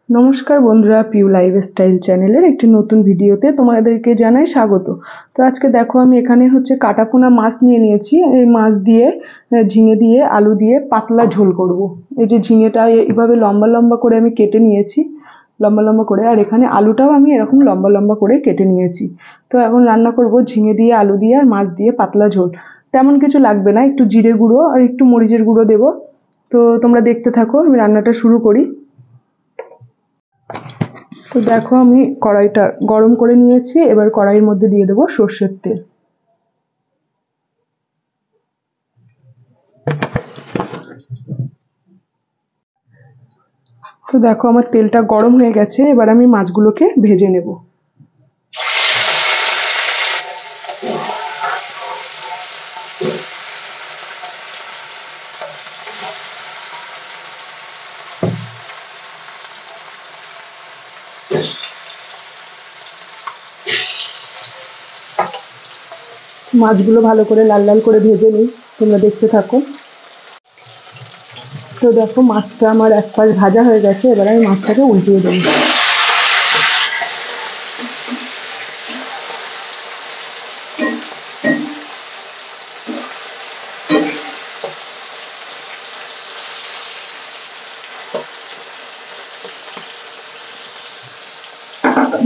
নমস্কার বন্ধুরা, পিউ লাইফস্টাইল চ্যানেলের একটি নতুন ভিডিওতে তোমাদেরকে জানাই স্বাগত। তো আজকে দেখো আমি এখানে কাটাপোনা মাছ নিয়ে নিয়েছি। এই মাছ দিয়ে ঝিঙে দিয়ে আলু দিয়ে পাতলা ঝোল করব। এই যে ঝিঙেটা এইভাবে লম্বা লম্বা করে আমি কেটে নিয়েছি, লম্বা লম্বা করে, আর এখানে আলুটাও আমি এরকম লম্বা লম্বা করে কেটে নিয়েছি। তো এখন রান্না করব ঝিঙে দিয়ে আলু দিয়ে আর মাছ দিয়ে পাতলা ঝোল। তেমন কিছু লাগবে না, একটু জিরে গুঁড়ো আর একটু মরিচের গুঁড়ো দেবো। তো তোমরা দেখতে থাকো, আমি রান্নাটা শুরু করি। তো দেখো আমি কড়াইটা গরম করে নিয়েছি, এবার কড়াইয়ের মধ্যে দিয়ে দেবো সর্ষের তেল। তো দেখো আমার তেলটা গরম হয়ে গেছে, এবার আমি মাছগুলোকে ভেজে নেব। মাছগুলো ভালো করে লাল লাল করে ভেজে নিই, তোমরা দেখতে থাকো। তো দেখো মাছটা আমার এক পাশ ভাজা হয়ে গেছে, এবার আমি মাছটাকে উল্টিয়ে দেবো।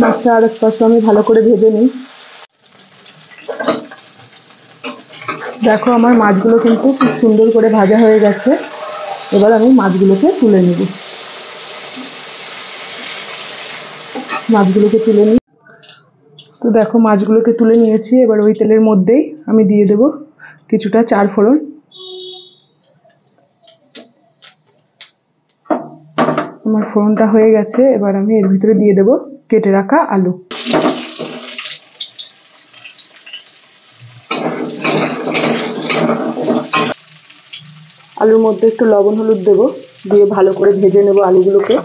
মাছটা আর এক পাশ আমি ভালো করে ভেজে নিই। দেখো আমার মাছগুলো কিন্তু খুব সুন্দর করে ভাজা হয়ে গেছে, এবার আমি মাছগুলোকে তুলে নেব। মাছগুলোকে তুলে নিই। তো দেখো মাছগুলোকে তুলে নিয়েছি, এবার ওই তেলের মধ্যেই আমি দিয়ে দেব কিছুটা চার ফোড়ন। আমার ফোড়নটা হয়ে গেছে, এবার আমি এর ভিতরে দিয়ে দেব কেটে রাখা আলু। আলুর মধ্যে একটু লবণ হলুদ দেবো, দিয়ে ভালো করে ভেজে নেব আলুগুলোকে।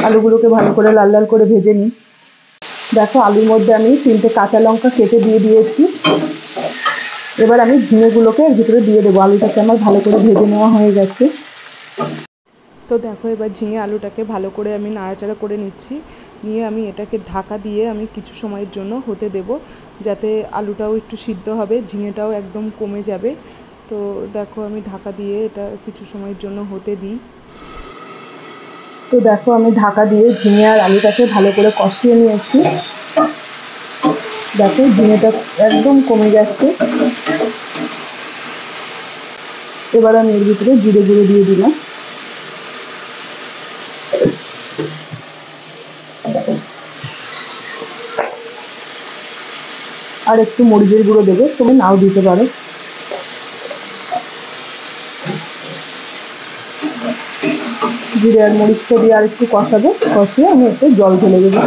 আলুগুলোকে ভালো করে লাল লাল করে ভেজে নিই। দেখো আলুর মধ্যে আমি 3টে কাঁচা লঙ্কা কেটে দিয়ে দিয়েছি। এবার আমি ঝিঙেগুলোকে এর ভিতরে দিয়ে দেবো। আলুটাকে আমার ভালো করে ভেজে নেওয়া হয়ে গেছে। তো দেখো এবার ঝিঙে আলুটাকে ভালো করে আমি নাড়াচাড়া করে নিচ্ছি, নিয়ে আমি এটাকে ঢাকা দিয়ে আমি কিছু সময়ের জন্য হতে দেব, যাতে আলুটাও একটু সিদ্ধ হবে, ঝিঙেটাও একদম কমে যাবে। তো দেখো আমি ঢাকা দিয়ে এটা কিছু সময়ের জন্য হতে দিই। তো দেখো আমি ঢাকা দিয়ে ঝিঙে আর আলুটাকে ভালো করে কষিয়ে নিয়েছি। দেখো ঝিঙেটা একদম কমে যাচ্ছে। এবার আমি এর ভিতরে জিরে গুঁড়ো দিয়ে দিলাম। আর একটু মরিচের গুঁড়ো দেবে, তুমি নাও দিতে পারো। জিরে আর মরিচটা দিয়ে আর একটু কষাবো, কষিয়ে আমি একটু জল ঢেলে দেবো।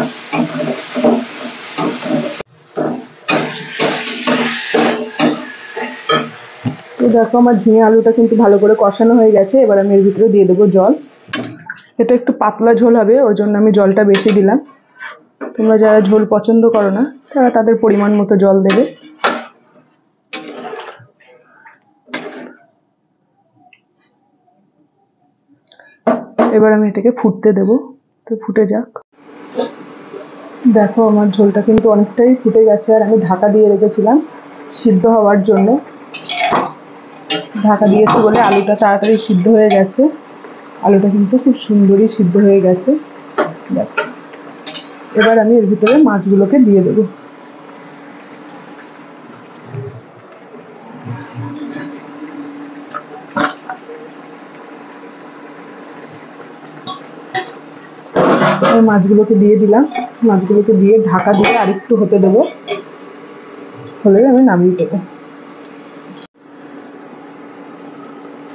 তো দেখো আমার ঝিঙে আলুটা কিন্তু ভালো করে কষানো হয়ে গেছে, এবার আমি এর ভিতরে দিয়ে দেবো জল। এটা একটু পাতলা ঝোল হবে, ওই জন্য আমি জলটা বেশি দিলাম। তোমরা যারা ঝোল পছন্দ করো না তারা তাদের পরিমাণ মতো জল দেবে। এবার আমি এটাকে ফুটতে দেব। তো ফুটে যাক। দেখো আমার ঝোলটা কিন্তু অনেকটাই ফুটে গেছে, আর আমি ঢাকা দিয়ে রেখেছিলাম সিদ্ধ হওয়ার জন্য। ঢাকা দিয়েছি বলে আলুটা তাড়াতাড়ি সিদ্ধ হয়ে গেছে। আলুটা কিন্তু খুব সুন্দরই সিদ্ধ হয়ে গেছে। দেখো এবার আমি এর ভিতরে মাছগুলোকে দিয়ে দেবো। মাছগুলোকে দিয়ে দিলাম। মাছগুলোকে দিয়ে ঢাকা দিয়ে আরেকটু হতে দেবো, হলে আমি নামিয়ে দেবো।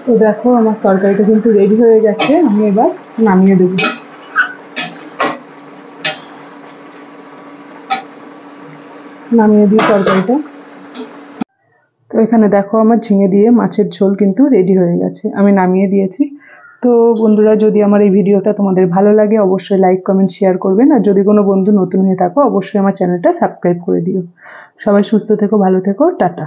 তো দেখো আমার তরকারিটা কিন্তু রেডি হয়ে গেছে, আমি এবার নামিয়ে দেবো। নামিয়ে দিই তরকারিটা। তো এখানে দেখো আমার ঝিঙে দিয়ে মাছের ঝোল কিন্তু রেডি হয়ে গেছে, আমি নামিয়ে দিয়েছি। তো বন্ধুরা, যদি আমার এই ভিডিওটা তোমাদের ভালো লাগে অবশ্যই লাইক কমেন্ট শেয়ার করবেন, আর যদি কোনো বন্ধু নতুন হয়ে থাকো অবশ্যই আমার চ্যানেলটা সাবস্ক্রাইব করে দিও। সবাই সুস্থ থেকো, ভালো থেকো, টাটা।